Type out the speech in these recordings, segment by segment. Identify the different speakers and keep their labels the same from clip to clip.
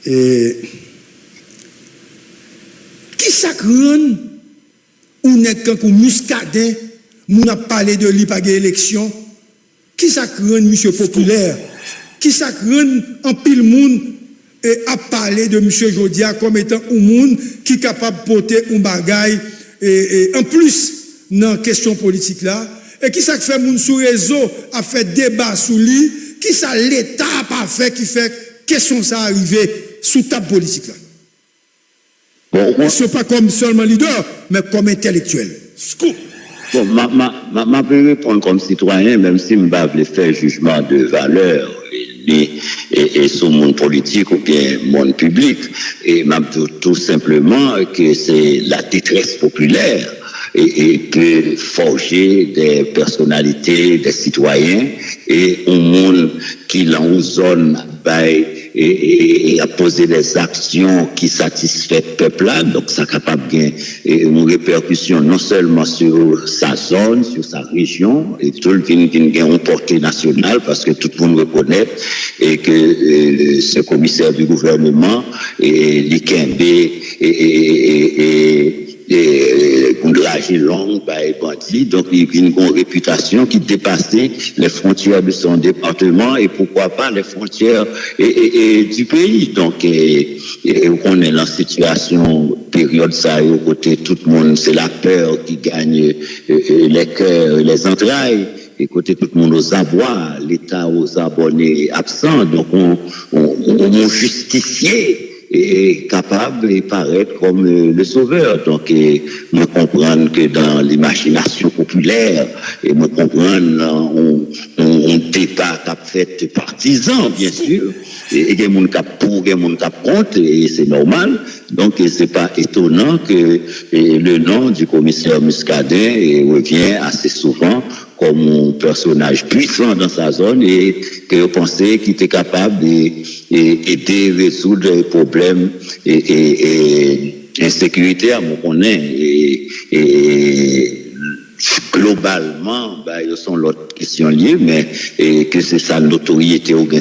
Speaker 1: Et qui s'accroche ou n'est qu'un muscadet, nous a parlé de lui par élection. Qui s'accroche, monsieur populaire? Qui s'accroche en pile monde et a parlé de monsieur Jodia comme étant un monde qui est capable de porter un bagaille et en plus dans la question politique là. Et qui ça fait moun sous réseau a fait débat sous lui, qui ça l'État a pas fait qui fait question ça arrivé sous table politique là. Bon, ce n'est pas comme seulement leader, mais comme intellectuel. Scoop.
Speaker 2: Bon, ma peux répondre comme citoyen, même si je ne vais pas faire jugement de valeur et sur le monde politique ou bien le monde public. Et m'a tout simplement que c'est la détresse populaire et peut forger des personnalités, des citoyens et un monde qui dans une zone et à poser des actions qui satisfait le peuple là, donc ça capable de une répercussion non seulement sur sa zone, sur sa région, et tout le qui a une portée nationale, parce que tout le monde reconnaît et que ce commissaire du gouvernement et l'IKMB et l'âge long, bandit, donc il y a une réputation qui dépassait les frontières de son département et pourquoi pas les frontières du pays. Donc, on est dans situation, période ça, et au côté tout le monde, c'est la peur qui gagne les cœurs, les entrailles. Et côté tout le monde aux abois, l'État aux abonnés absents, donc on justifié est capable de paraître comme le sauveur. Donc, me comprendre que dans l'imagination populaire, et me comprendre on débat qu'a fait partisan, bien sûr, et il y a des gens qui pour, il y a des gens qui contre, et c'est normal. Donc, c'est pas étonnant que le nom du commissaire Muscadet revient assez souvent comme un personnage puissant dans sa zone et que je pensais qu'il était capable d'aider à résoudre les problèmes et insécurité à mon connaît et globalement ils sont l'autre question liée mais que c'est sa notoriété ou bien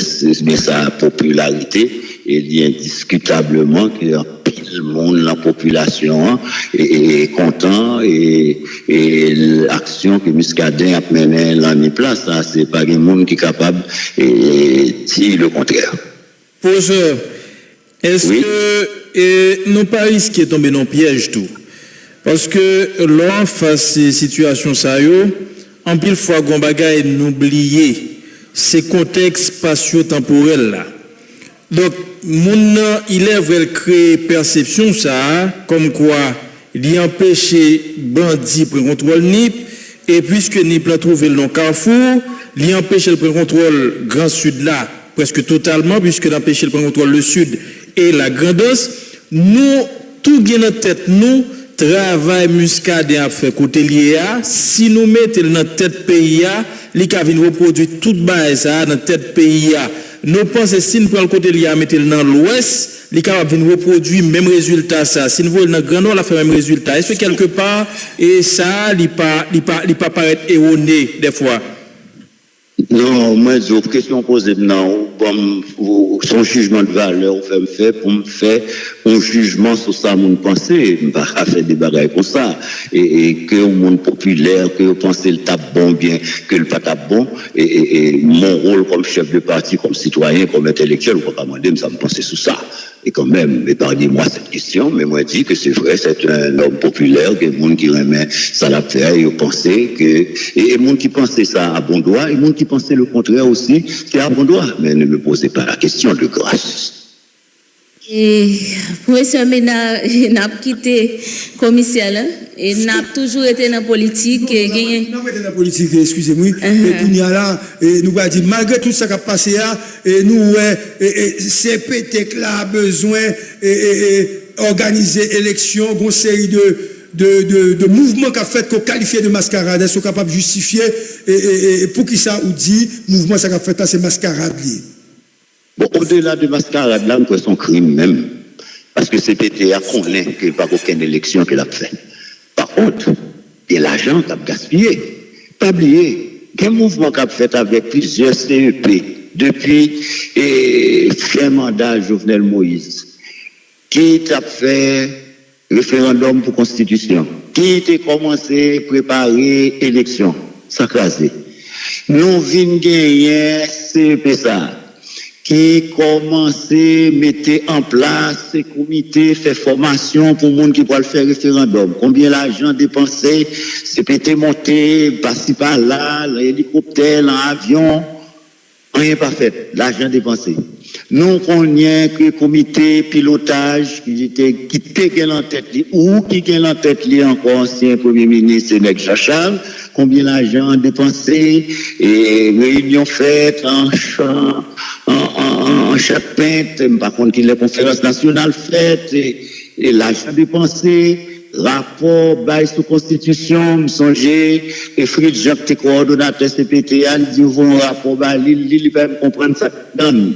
Speaker 2: sa popularité et il dit indiscutablement qu'il y a pile monde dans la population est content et l'action que Muscadet a menée l'année place, ça c'est pas un monde qui est capable de dire le contraire.
Speaker 3: Professeur, est-ce que nous pas risquer de tomber dans le piège tout? Parce que l'on face ces situations ça en pile fois gon bagay n'oublier ces contextes spatio-temporels là. Donc mon il est vrai créer perception ça comme quoi il empêcher bandit prendre contrôle NIP et puisque NIP l'a trouvé le nom Carrefour, il empêcher le prendre contrôle Grand Sud là presque totalement puisque l'empêcher le prendre contrôle le Sud et la Grand'Anse, nous tout gain dans tête nous travail Muscadet a fait côté lié si nous mettons dans tête pays li ka vinn reproduire toute base ça dans tête pays nous pensons si nous prenons le côté lié mettre dans l'ouest li ka vinn reproduire même résultat ça si nous voulons dans grand nord la fait même résultat est-ce que quelque part et ça li pas paraître erroné des fois?
Speaker 2: Non, moi, j'ai une question posée non, comme son jugement de valeur, pour me faire un jugement sur ça, mon pensée, je ne vais pas faire des bagailles comme ça, et que le monde populaire, que vous pensez le tape bon bien, que le pas tape bon, et mon rôle comme chef de parti, comme citoyen, comme intellectuel, vous ne pas demander, ça me penser sur ça. Et quand même, épargnez-moi cette question, mais moi, je dis que c'est vrai, c'est un homme populaire, que le monde qui remet ça l'a fait, et vous pensez que, et le monde qui pensait ça à bon droit, et le monde qui pensait le contraire aussi, c'est à bon droit. Mais ne me posez pas la question de grâce.
Speaker 4: Et professeur Ménard n'a quitté commissaire et n'a toujours été dans la politique.
Speaker 1: Non, été dans la politique, excusez-moi. Et puis là, nous avons dit, malgré tout ça qui a passé, nous, CPT a besoin d'organiser élection, une série de mouvements qu'a fait qu'on qualifie de mascarade. Ils sont capables de justifier et pour qui ça ou dit, mouvement ça qu'a fait c'est mascarade.
Speaker 2: Bon, au-delà de mascarade, là, c'est son crime même. Parce que CPT a connaît qu'il n'y a pas aucune élection qu'il a fait. Par contre, il y a l'argent qui a gaspillé. Pas oublier, il y a un mouvement qui a fait avec plusieurs CEP depuis fin mandat Jovenel Moïse, qui t'a fait référendum pour constitution, qui t'a commencé à préparer élection, ça crasé. Nous venons gagner CEPSA, qui commençait à mettre en place ces comités, faire formation pour les gens qui pourraient faire référendum. Combien l'argent dépensé, c'est pété monté, passer par là, l'hélicoptère, l'avion, rien pas fait. L'argent dépensé. Nous connaissons que le comité pilotage qui était en tête, ou qui est en tête encore ancien Premier ministre Sénèque Chachal, combien l'argent dépensé, et réunion faite en chaque pinte, par contre, les conférences nationales faites, et l'argent dépensé, rapport, bail sous constitution, songez, et Fritz Jacques, tes coordonnateurs CPTA, il dit, vous rapport, il va me comprendre ça.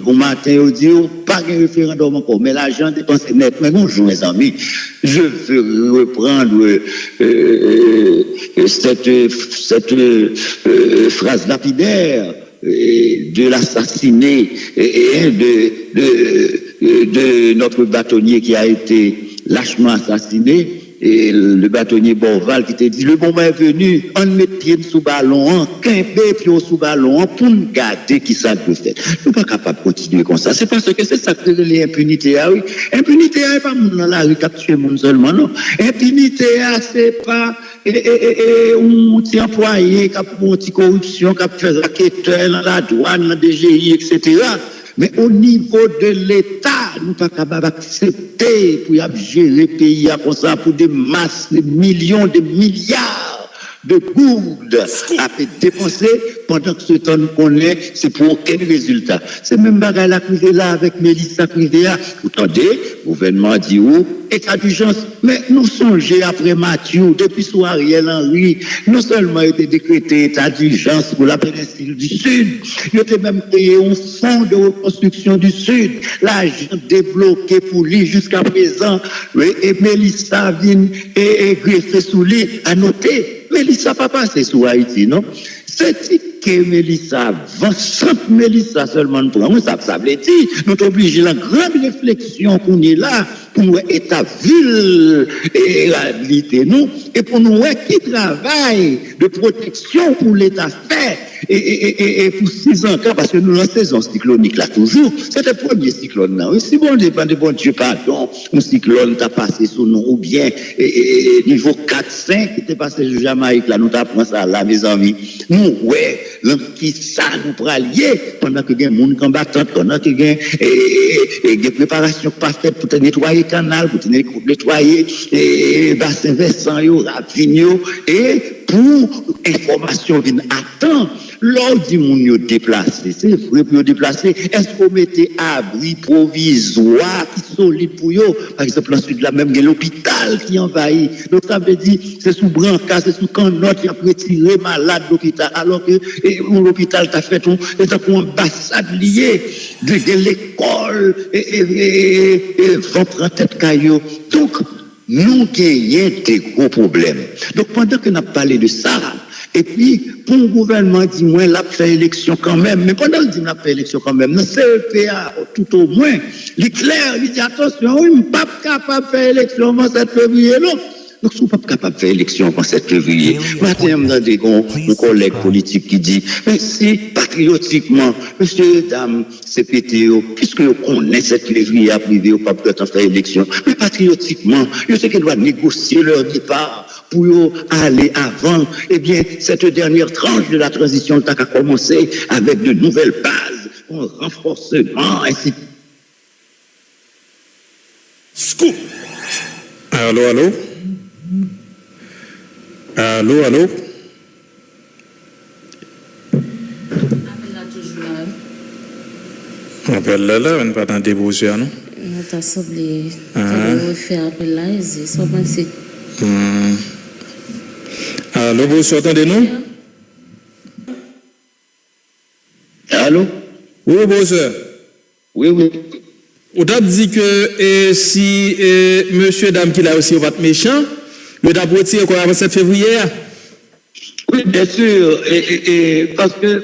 Speaker 2: Au matin, il dit, pas de référendum encore, mais l'argent dépensé net. Mais bonjour, mes amis, je veux reprendre cette phrase lapidaire de l'assassiné de notre bâtonnier qui a été lâchement assassiné, et le bâtonnier Borval qui t'a dit le moment est venu, on met pied sous ballon, quimper pied sous ballon pour nous garder qui ça peut faire. Nous pas capable de continuer comme ça. C'est parce que c'est ça que l'impunité a, oui. Impunité n'est pas dans la rue capturer monde seulement, non. Impunité c'est pas un petit employé qui a fait une petite corruption, qui a fait raqueteur dans la douane, dans la DGI, etc. Mais au niveau de l'État, nous ne sommes pas capables d'accepter pour gérer le pays comme ça, pour des masses, des millions, des milliards de gourdes à dépenser pendant que ce temps nous connaît, c'est pour aucun résultat. C'est même bagarre la privée là avec Mélissa Privea. Vous entendez, le gouvernement dit où? État d'urgence. Mais nous songeons après Mathieu, depuis sous Ariel Henry, non seulement il était décrété état d'urgence pour la péninsule du Sud, il était même créé un fonds de reconstruction du Sud, l'argent débloqué pour lui jusqu'à présent, et Mélissa vient et greffé sous lui, à noter. Mélissa pas passé sous Haïti, non? C'est que Mélissa, 20 Mélissa seulement pour nous, ça veut dire, nous sommes obligés la grande réflexion qu'on est là pour état ville et réalité, nous, et pour nous qui travaille de protection pour l'État fait, et pour 6 ans, parce que nous, la saison cyclonique là, toujours, c'était le premier cyclone là. Si bon dépend de bon Dieu, pardon, un cyclone t'a passé sous nous, ou bien, niveau 4-5 qui était passé sur Jamaïque là, nous t'apprends ça là, mes amis. Nous, ouais, qui ça nous pralier pendant que il y a des gens combattants, pendant qu'il y a des préparations pas faites pour te nettoyer le canal, pour te nettoyer bassin versant, ravigno, et pour information vienne à temps. Lors du monde déplacé, c'est vrai pour déplacer, est-ce qu'on mettait abri provisoire qui solide pour eux? Par exemple, ensuite, là même, il y a l'hôpital qui envahit. Donc, ça veut dire, c'est sous brancard, c'est sous canotte qui a retiré malade de l'hôpital, alors que l'hôpital t'a fait une ambassade liée de l'école, et vont prendre tête caillou. Donc, nous gagnons des gros problèmes. Donc, pendant que nous avons parlé de ça, et puis, pour le gouvernement, dit moins, l'a fait élection quand même. Mais pendant qu'il dit l'a fait élection quand même, le CEPA, tout au moins, il est clair, il dit attention, oui, je ne suis pas capable de faire élection en 7 février, non. Donc, je ne suis pas capable de faire élection en 7 février. Maintenant, j'ai un collègue politique qui dit, mais si patriotiquement, monsieur, dame, CPTO, puisque vous connaissez 7 février à privé, vous ne pouvez pas faire élection, mais patriotiquement, je sais qu'il doit négocier leur départ pour aller avant, eh bien, cette dernière tranche de la transition, a commencé avec de nouvelles bases, un renforcement, ainsi.
Speaker 3: Scoop. Allô, allô? Allô, allô? Appel là, on ne pas dans dévotion, non?
Speaker 4: On t'a semblé refaire appel là, c'est ça, c'est.
Speaker 3: Allô, vous entendez-nous?
Speaker 2: Allô?
Speaker 3: Oui, bonsoir.
Speaker 2: Oui, oui.
Speaker 3: On t'a dit que si monsieur, dame qui l'a aussi, on va être méchant, le dame retirer quoi avant 7 février?
Speaker 2: Oui, bien sûr. Parce que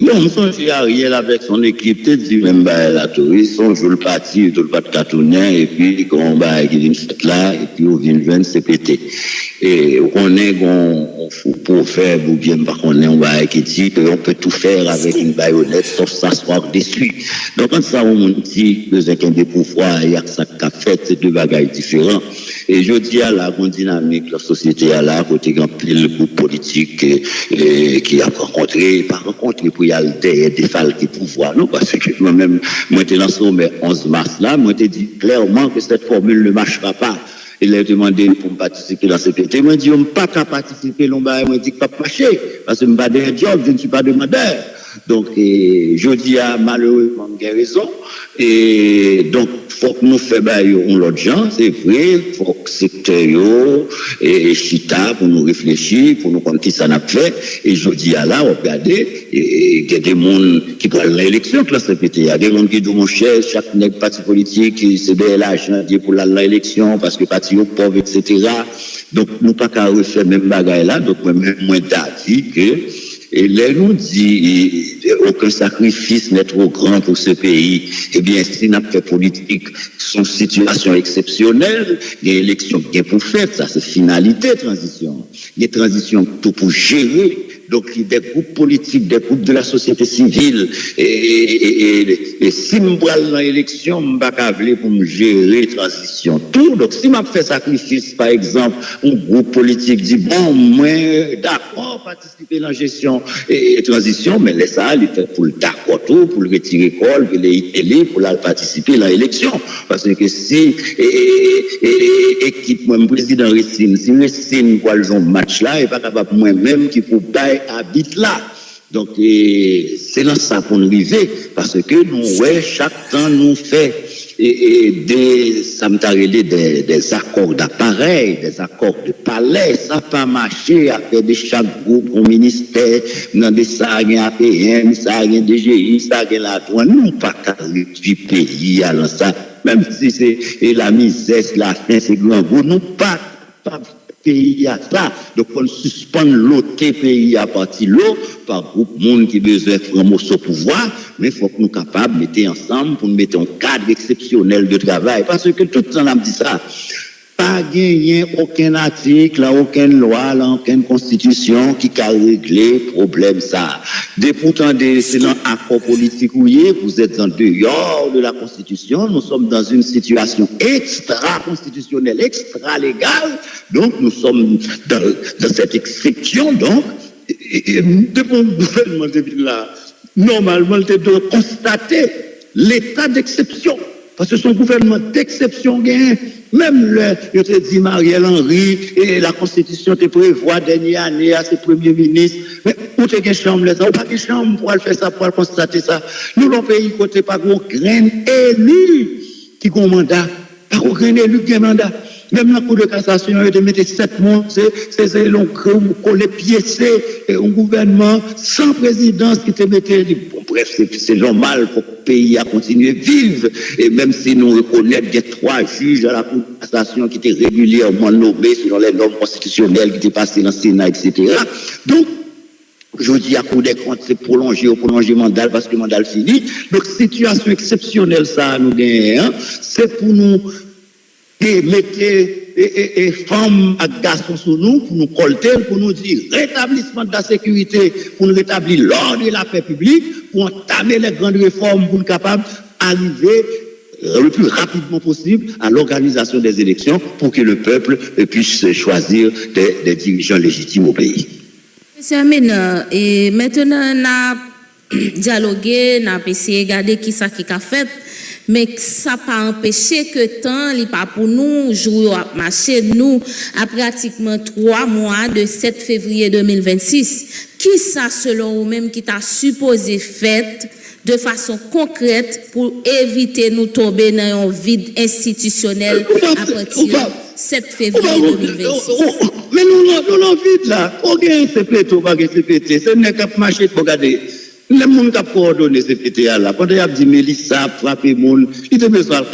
Speaker 2: Bon, je songe Ariel avec son équipe, tu dis même la touriste, on joue le parti, tout le parti cartonné, et puis quand on va qui vient fait là, et puis on vient de CPT. Et on est pour faire, ou bien par contre, on va qui dit qu'on peut tout faire avec une baïonnette, sauf s'asseoir dessus. Donc, quand ça, on dit que des pouvoirs, il y a ça qu'a fait, c'est deux bagages différents. Et je dis à la grande dynamique, la société à la côté grand pile groupe politique qui a rencontré, pas rencontré pour y aller des falques de pouvoir, non, parce que moi-même, moi, j'étais dans le 11 mars là, moi, j'ai dit clairement que cette formule ne marchera pas. Il a demandé pour me participer à la CPT. Moi, je dis, on ne peut pas participer, moi, je dis, pas marcher, parce que je ne suis pas d'un job, je ne suis pas demandeur. Donc, je dis à malheureusement, il y a raison. Et donc, faut que nous fassions l'autre gens, c'est vrai, faut que secteur et chita pour nous réfléchir, pour nous comprendre qui ça n'a fait. Et je dis à là, regardez, il y a des gens qui prennent l'élection que la CPT. Il y a des gens qui disent, mon cher, chaque parti politique, c'est de l'argent pour l'élection, parce que parti au pauvre, etc. Donc, nous pas qu'à refaire même bagaille là. Donc, moi, d'avis que, et là, nous dit, aucun sacrifice n'est trop grand pour ce pays. Eh bien, si n'a fait politique, son situation exceptionnelle, il y a une élection bien pour faire, ça, c'est finalité, transition. Il y a transition tout pour gérer. Donc, il y a des groupes politiques, des groupes de la société civile. Et si je vais dans l'élection, je ne vais pas pour me gérer la transition. Tout. Donc, si je fais sacrifice, par exemple, un groupe politique dit, bon, moi, d'accord, participer à la gestion et transition, mais laisse ça, il fait pour le d'accord tout, pour le retirer l'école, pour les télé, pour la participer à l'élection. Parce que si, équipe, moi, président Racine, si Racine, voit le match là, il n'est pas capable moi-même qui pour habite là. Donc, c'est dans ça qu'on arrive, parce que nous, ouais, chaque temps, nous fait des accords d'appareil, des accords de palais, ça pas marché avec de chaque groupe au ministère, dans des ça, APM, ça, DGI, ça, la douane, nous pas qu'à du pays, alors ça, même si c'est la misère, la faim, c'est grand goût, nous pas pays à ça. Donc, on suspend l'autre pays à partir de l'eau par groupe monde qui besoin de prendre au pouvoir, mais il faut que nous soyons capables de mettre ensemble pour nous mettre un cadre exceptionnel de travail. Parce que tout le temps, on a dit ça. Pas gagné aucun article, aucune loi, aucune constitution qui a réglé le problème ça. Pourtant, c'est dans l'accord politique où vous êtes en dehors de la constitution, nous sommes dans une situation extra-constitutionnelle, extra-légale, donc nous sommes dans cette exception, donc, de mon gouvernement depuis là, normalement, il doit constater l'état d'exception. Parce que son gouvernement d'exception gagne, même je te dis Marielle Henry, et la Constitution te prévoit dernière année à ses premiers ministres, mais où tu as une chambre là, ou pas de chambre pour faire ça, pour constater ça. Nous, le pays, côté pas gros grain élu qui a un mandat, pas gros grain élu qui a un mandat. Même la Cour de cassation, il a mis 7 mois, c'est long, collé piécé, un gouvernement sans présidence qui te mettait, bon, bref, c'est normal pour que le pays a continué à vivre, et même si nous reconnaissons qu'il y a 3 juges à la Cour de cassation qui étaient régulièrement nommés selon les normes constitutionnelles qui étaient passées dans le Sénat, etc. Donc, je dis à Cour des comptes, c'est prolonger le mandat parce que le mandat fini. Donc, situation exceptionnelle, ça, nous gagnons, c'est pour nous, et mettez femmes et garçons sur nous, pour nous colter, pour nous dire rétablissement de la sécurité, pour nous rétablir l'ordre et la paix publique, pour entamer les grandes réformes, pour nous capables d'arriver le plus rapidement possible à l'organisation des élections pour que le peuple puisse choisir des dirigeants légitimes au pays.
Speaker 4: Monsieur Amena, et maintenant, on a dialogué, on a essayé de regarder qui ça qui a fait. Mais ça n'a pas empêché que tant, il pas pour nous, jouer à marcher, nous, à pratiquement 3 mois de 7 février 2026. Qui ça, selon vous-même, qui t'a supposé fait de façon concrète pour éviter nous tomber dans un vide institutionnel à partir du 7 février 2026?
Speaker 2: Mais nous l'avons vide là. Aucun CPT ou pas CPT. Ce n'est qu'à marcher pour regarder. Les gens qui ont coordonné ce CPT là, quand ils ont dit Mélissa, frappé les gens, ils ont besoin de